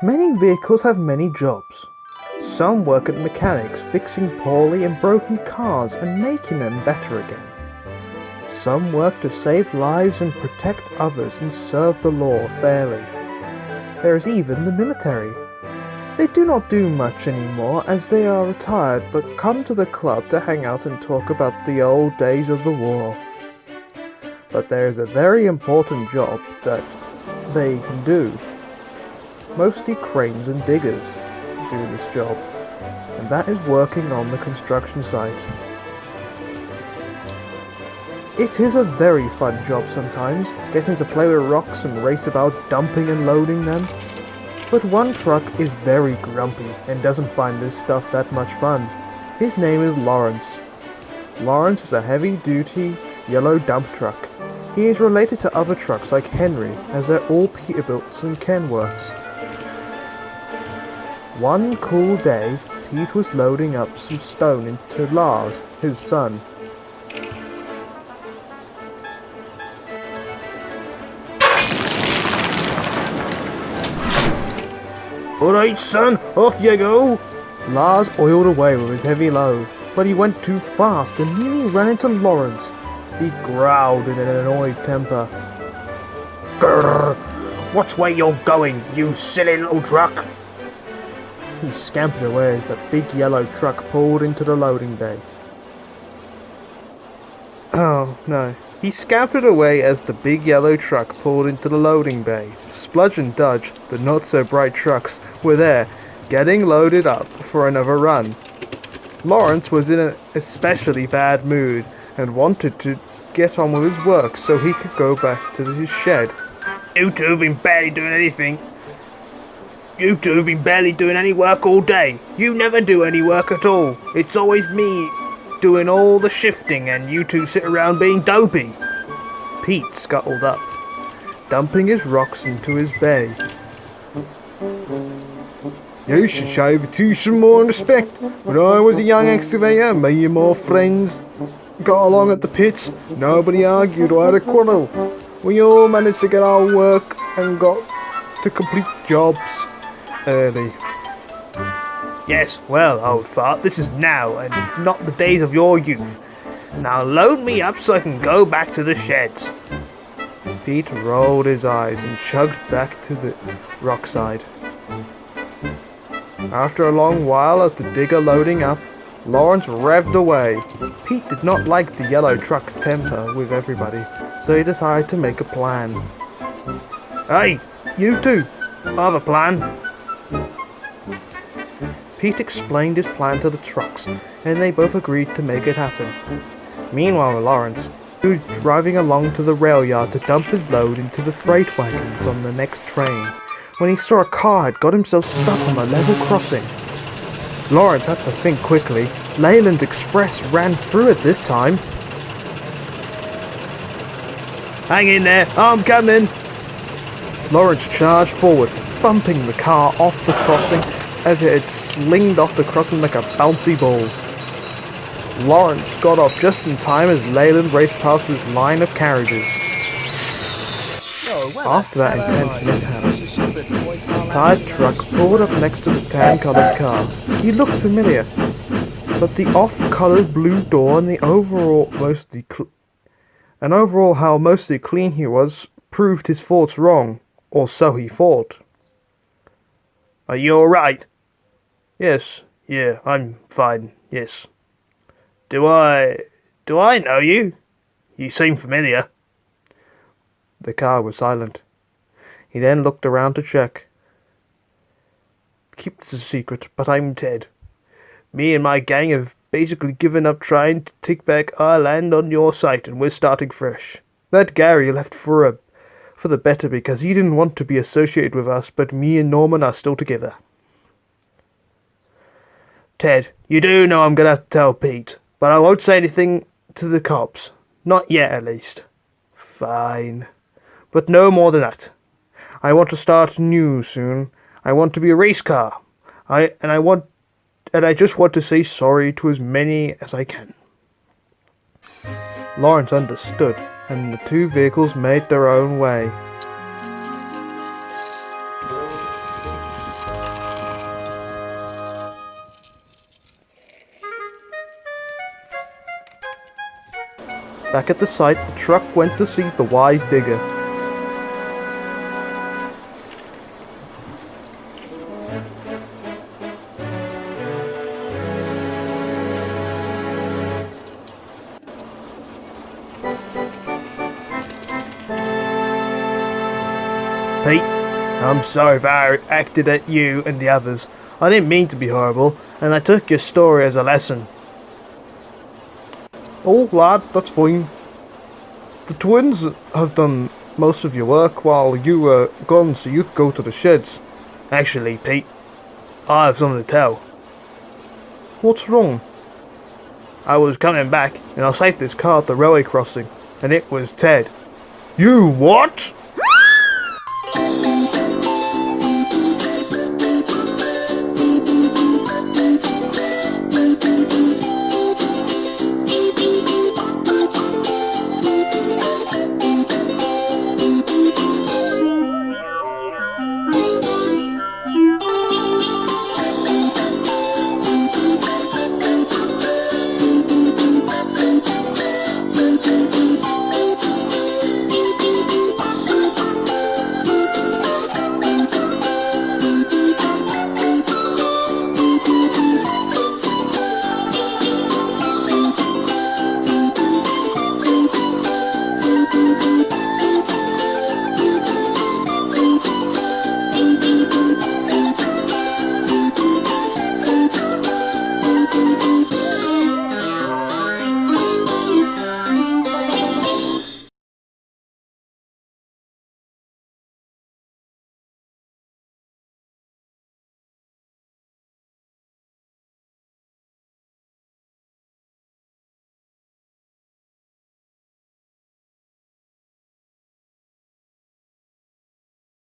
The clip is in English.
Many vehicles have many jobs. Some work at mechanics, fixing poorly and broken cars and making them better again. Some work to save lives and protect others and serve the law fairly. There is even the military. They do not do much anymore as they are retired, but come to the club to hang out and talk about the old days of the war. But there is a very important job that they can do. Mostly cranes and diggers do this job, and that is working on the construction site. It is a very fun job sometimes, getting to play with rocks and race about dumping and loading them. But one truck is very grumpy and doesn't find this stuff that much fun. His name is Lawrence. Lawrence is a heavy-duty yellow dump truck. He is related to other trucks like Henry, as they're all Peterbilts and Kenworths. One cool day, Pete was loading up some stone into Lars, his son. "Alright son, off you go!" Lars oiled away with his heavy load, but he went too fast and nearly ran into Lawrence. He growled in an annoyed temper. "Grrr! Watch where you're going, you silly little truck!" He scampered away as the big yellow truck pulled into the loading bay. Oh, no. He scampered away as the big yellow truck pulled into the loading bay. Spludge and Dudge, the not-so-bright trucks, were there, getting loaded up for another run. Lawrence was in an especially bad mood and wanted to get on with his work so he could go back to his shed. "You two have been barely doing anything. You two have been barely doing any work all day. You never do any work at all. It's always me doing all the shifting and you two sit around being dopey." Pete scuttled up, dumping his rocks into his bay. "You should show the two some more respect. When I was a young excavator, me and my friends got along at the pits. Nobody argued or had a quarrel. We all managed to get our work and got to complete jobs early." "Yes, well, old fart, this is now and not the days of your youth. Now load me up so I can go back to the sheds." Pete rolled his eyes and chugged back to the rockside. After a long while of the digger loading up, Lawrence revved away. Pete did not like the yellow truck's temper with everybody, so he decided to make a plan. "Hey, you two, I have a plan." Pete explained his plan to the trucks, and they both agreed to make it happen. Meanwhile, Lawrence, who was driving along to the rail yard to dump his load into the freight wagons on the next train, when he saw a car had got himself stuck on a level crossing. Lawrence had to think quickly. Leyland Express ran through it this time. "Hang in there, I'm coming!" Lawrence charged forward, thumping the car off the crossing as it had slinged off the crossing like a bouncy ball. Lawrence got off just in time as Leyland raced past his line of carriages. After that intense mishap, the tired truck pulled up next to the tan-coloured car. He looked familiar, but the off-coloured blue door and the overall how mostly clean he was proved his thoughts wrong, or so he thought. "Are you all right?" "Yes, yeah, I'm fine, yes." Do I know you? You seem familiar." The car was silent. He then looked around to check. "Keep this a secret, but I'm Ted. Me and my gang have basically given up trying to take back our land on your site, and we're starting fresh. That Gary left for the better because he didn't want to be associated with us, but me and Norman are still together." "Ted, you do know I'm gonna have to tell Pete, but I won't say anything to the cops. Not yet, at least." "Fine. But no more than that. I want to start new soon. I want to be a race car. I just want to say sorry to as many as I can." Lawrence understood, and the two vehicles made their own way. Back at the site, the truck went to see the wise digger. Pete, I'm sorry if I acted at you and the others. I didn't mean to be horrible, and I took your story as a lesson. Oh, lad, that's fine. The twins have done most of your work while you were gone, so you could go to the sheds. Actually, Pete, I have something to tell. What's wrong? I was coming back, and I saved this car at the railway crossing, and it was Ted. You what?